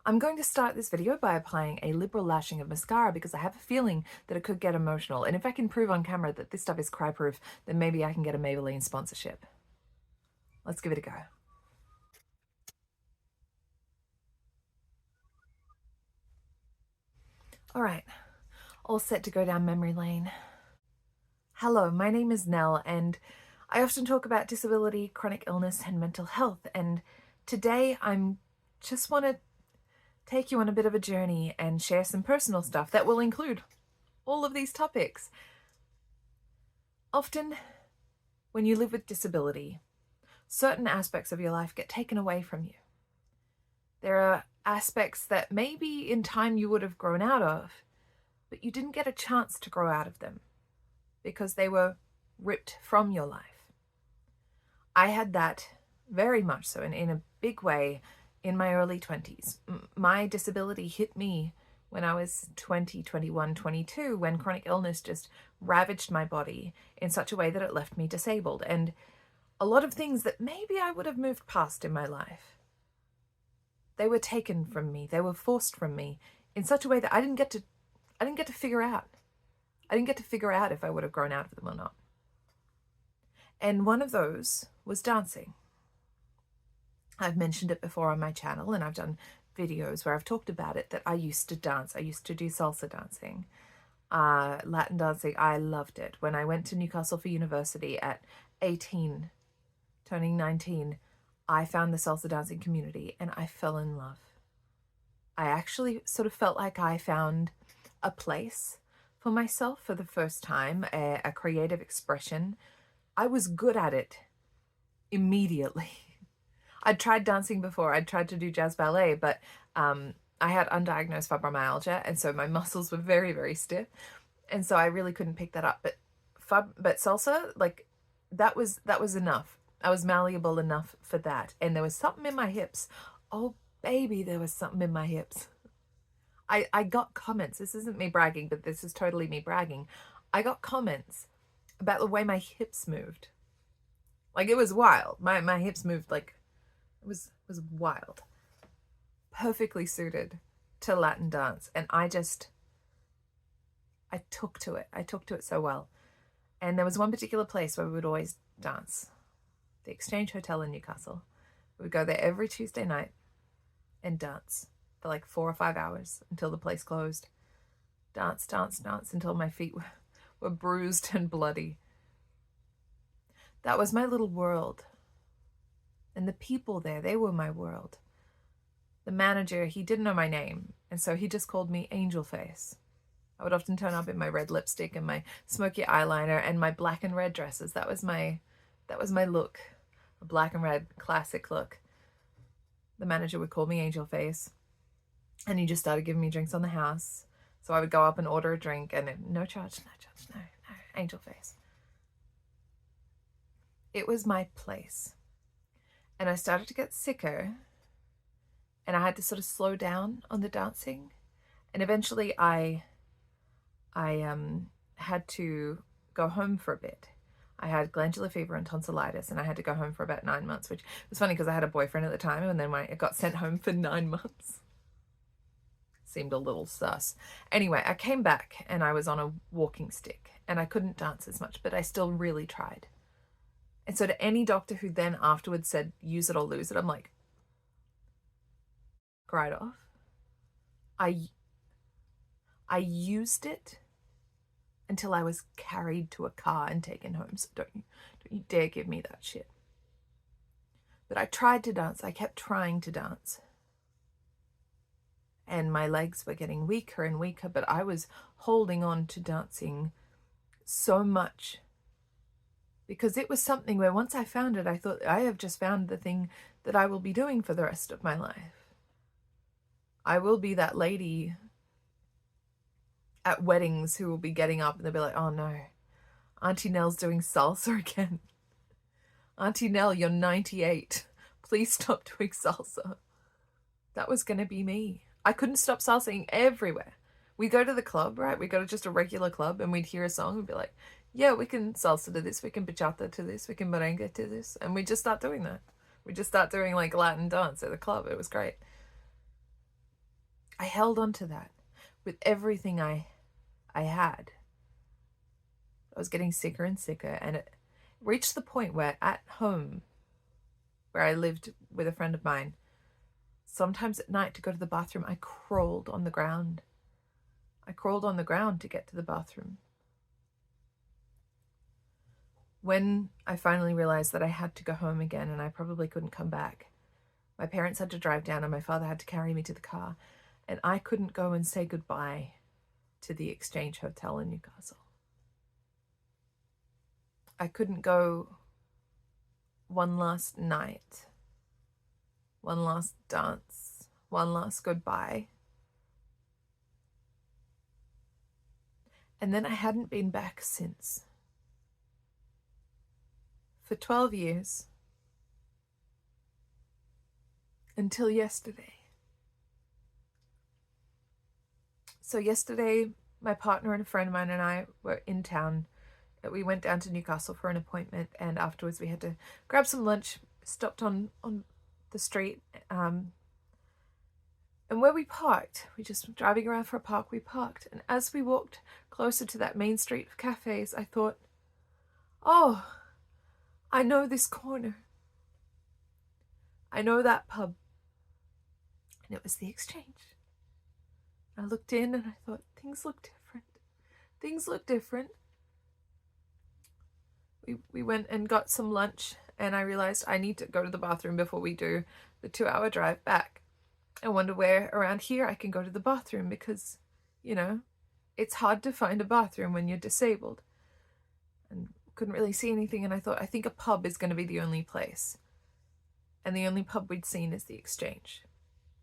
I'm going to start this video by applying a liberal lashing of mascara because I have a feeling that it could get emotional. And if I can prove on camera that this stuff is cry-proof, then maybe I can get a Maybelline sponsorship. Let's give it a go. All right, all set to go down memory lane. Hello, my name is Nell, and I often talk about disability, chronic illness, and mental health. And today I'm just want to take you on a bit of a journey and share some personal stuff that will include all of these topics. Often, when you live with disability, certain aspects of your life get taken away from you. There are aspects that maybe in time you would have grown out of, but you didn't get a chance to grow out of them because they were ripped from your life. I had that very much so, and in a big way, in my early 20s. My disability hit me when I was 20, 21, 22, when chronic illness just ravaged my body in such a way that it left me disabled. And a lot of things that maybe I would have moved past in my life, they were taken from me. They were forced from me in such a way that I didn't get to figure out. I didn't get to figure out if I would have grown out of them or not. And one of those was dancing. I've mentioned it before on my channel, and I've done videos where I've talked about it, that I used to dance. I used to do salsa dancing, Latin dancing. I loved it. When I went to Newcastle for university at 18, turning 19, I found the salsa dancing community and I fell in love. I actually sort of felt like I found a place for myself for the first time, a creative expression. I was good at it immediately. I'd tried dancing before. I'd tried to do jazz ballet, but I had undiagnosed fibromyalgia, and so my muscles were very, very stiff, and so I really couldn't pick that up. But salsa, like, that was enough. I was malleable enough for that, and there was something in my hips. Oh, baby, there was something in my hips. I got comments. This isn't me bragging, but this is totally me bragging. I got comments about the way my hips moved. Like, it was wild. My hips moved like, it was wild. Perfectly suited to Latin dance. And I took to it. I took to it so well. And there was one particular place where we would always dance. The Exchange Hotel in Newcastle. We would go there every Tuesday night and dance for like 4 or 5 hours until the place closed. Dance, dance, dance until my feet were bruised and bloody. That was my little world. And the people there, they were my world. The manager, he didn't know my name, and so he just called me Angel Face. I would often turn up in my red lipstick and my smoky eyeliner and my black and red dresses. That was my look, a black and red classic look. The manager would call me Angel Face, and he just started giving me drinks on the house. So I would go up and order a drink, and no charge, no, Angel Face. It was my place. And I started to get sicker, and I had to sort of slow down on the dancing. And eventually I had to go home for a bit. I had glandular fever and tonsillitis, and I had to go home for about 9 months, which was funny because I had a boyfriend at the time, and then I got sent home for 9 months. Seemed a little sus. Anyway, I came back and I was on a walking stick, and I couldn't dance as much, but I still really tried. And so to any doctor who then afterwards said, use it or lose it, I'm like, cried off. I used it until I was carried to a car and taken home. So don't you dare give me that shit. But I tried to dance. I kept trying to dance. And my legs were getting weaker and weaker, but I was holding on to dancing so much, because it was something where once I found it, I thought, I have just found the thing that I will be doing for the rest of my life. I will be that lady at weddings who will be getting up and they'll be like, oh no, Auntie Nell's doing salsa again. Auntie Nell, you're 98. Please stop doing salsa. That was going to be me. I couldn't stop salsaing everywhere. We go to the club, right? We go to just a regular club and we'd hear a song and be like, yeah, we can salsa to this, we can bachata to this, we can merengue to this. And we just start doing that. We just start doing like Latin dance at the club. It was great. I held on to that with everything I had. I was getting sicker and sicker, and it reached the point where at home, where I lived with a friend of mine, sometimes at night to go to the bathroom, I crawled on the ground. I crawled on the ground to get to the bathroom. When I finally realized that I had to go home again and I probably couldn't come back, my parents had to drive down and my father had to carry me to the car, and I couldn't go and say goodbye to the Exchange Hotel in Newcastle. I couldn't go one last night, one last dance, one last goodbye. And then I hadn't been back since. For 12 years. Until yesterday. So yesterday, my partner and a friend of mine and I were in town. We went down to Newcastle for an appointment, and afterwards we had to grab some lunch, stopped on the street, and where we parked, we just driving around for a park, we parked, and as we walked closer to that main street of cafes, I thought, oh, I know this corner. I know that pub. And it was the Exchange. I looked in and I thought, things look different. Things look different. We went and got some lunch, and I realized I need to go to the bathroom before we do the 2-hour drive back. I wonder where around here I can go to the bathroom, because, you know, it's hard to find a bathroom when you're disabled. And couldn't really see anything, and I thought, I think a pub is going to be the only place. And the only pub we'd seen is the Exchange.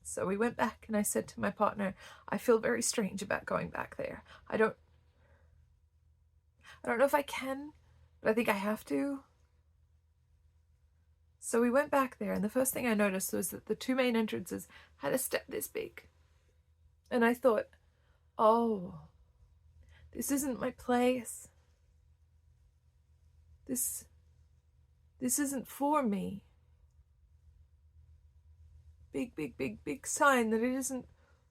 So we went back, and I said to my partner, I feel very strange about going back there. I don't know if I can, but I think I have to. So we went back there, and the first thing I noticed was that the two main entrances had a step this big. And I thought, oh, this isn't my place. This isn't for me. Big, big, big, big sign that it isn't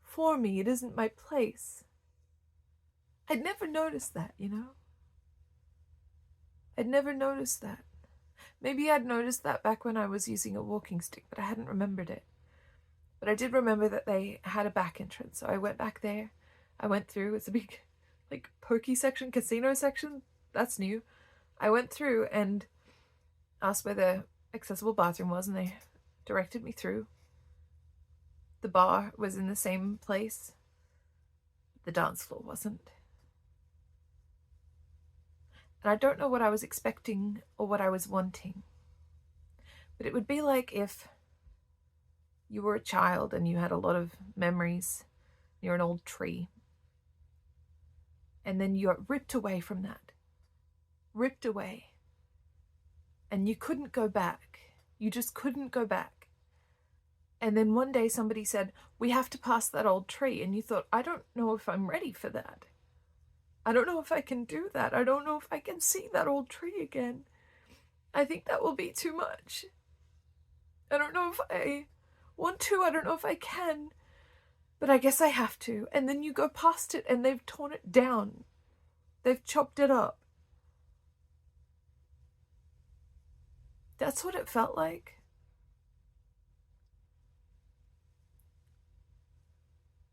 for me. It isn't my place. I'd never noticed that, you know? I'd never noticed that. Maybe I'd noticed that back when I was using a walking stick, but I hadn't remembered it. But I did remember that they had a back entrance, so I went back there. I went through. It's a big, like, pokey section, casino section. That's new. I went through and asked where the accessible bathroom was, and they directed me through. The bar was in the same place. The dance floor wasn't. And I don't know what I was expecting or what I was wanting. But it would be like if you were a child and you had a lot of memories near an old tree. And then you got ripped away from that. Ripped away. And you couldn't go back. You just couldn't go back. And then one day somebody said, we have to pass that old tree. And you thought, I don't know if I'm ready for that. I don't know if I can do that. I don't know if I can see that old tree again. I think that will be too much. I don't know if I want to. I don't know if I can. But I guess I have to. And then you go past it and they've torn it down. They've chopped it up. That's what it felt like.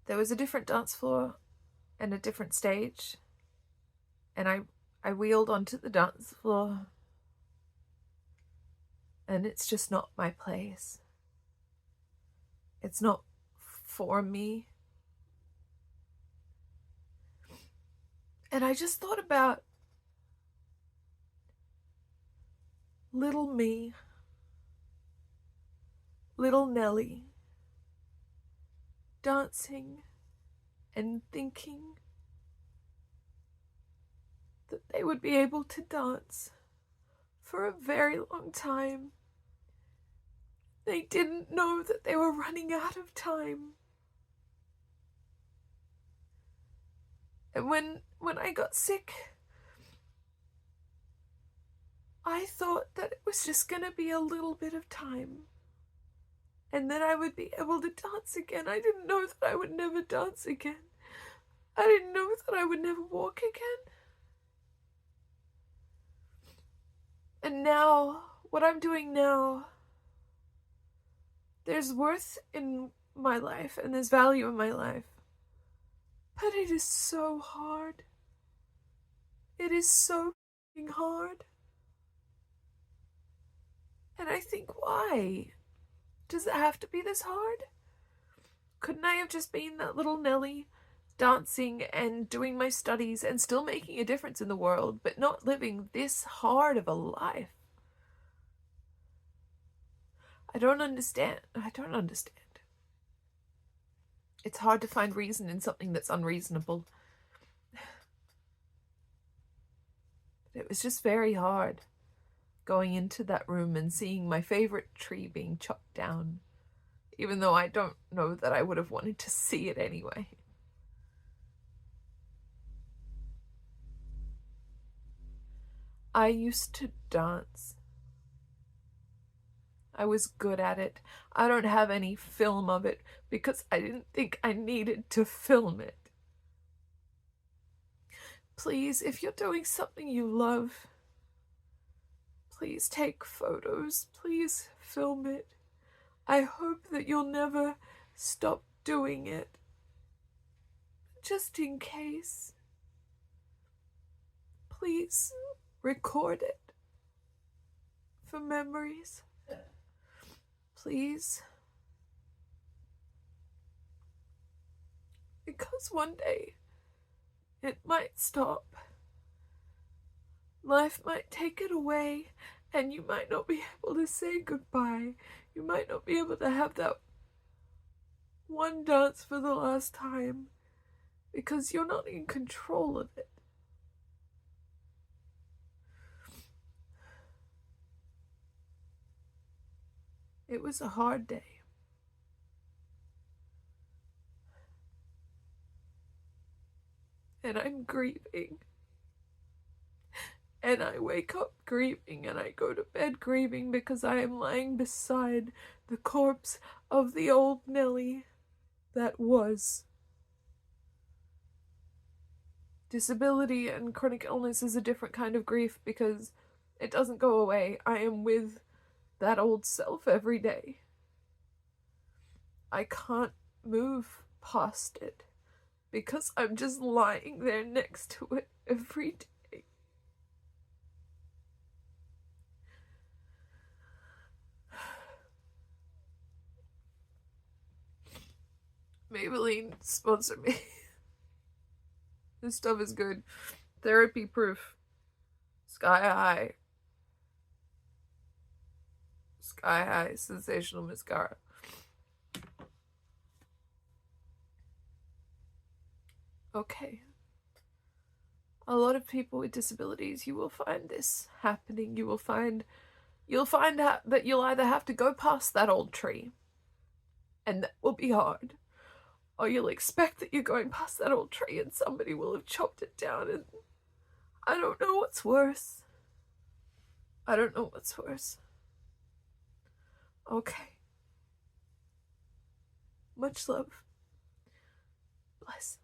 There was a different dance floor and a different stage. And I wheeled onto the dance floor. And it's just not my place. It's not for me. And I just thought about little me, little Nellie, dancing and thinking that they would be able to dance for a very long time. They didn't know that they were running out of time. And when I got sick, I thought that it was just going to be a little bit of time. and then I would be able to dance again. I didn't know that I would never dance again. I didn't know that I would never walk again. And now, what I'm doing now, there's worth in my life and there's value in my life. But it is so hard. It is so hard. And I think, why? Does it have to be this hard? Couldn't I have just been that little Nelly, dancing and doing my studies and still making a difference in the world, but not living this hard of a life? I don't understand. It's hard to find reason in something that's unreasonable. But it was just very hard going into that room and seeing my favorite tree being chopped down, even though I don't know that I would have wanted to see it anyway. I used to dance. I was good at it. I don't have any film of it because I didn't think I needed to film it. Please, if you're doing something you love, please take photos. Please film it. I hope that you'll never stop doing it. Just in case. Please record it for memories. Please. Because one day it might stop. Life might take it away, and you might not be able to say goodbye. You might not be able to have that one dance for the last time because you're not in control of it. It was a hard day. And I'm grieving. And I wake up grieving and I go to bed grieving because I am lying beside the corpse of the old Nelly that was. Disability and chronic illness is a different kind of grief because it doesn't go away. I am with that old self every day. I can't move past it because I'm just lying there next to it every day. Maybelline, sponsor me. This stuff is good. Therapy proof. Sky high. Sky high sensational mascara. Okay. A lot of people with disabilities, you will find this happening. You'll find that you'll either have to go past that old tree, and that will be hard, or you'll expect that you're going past that old tree and somebody will have chopped it down, and I don't know what's worse. Okay. Much love. Bless.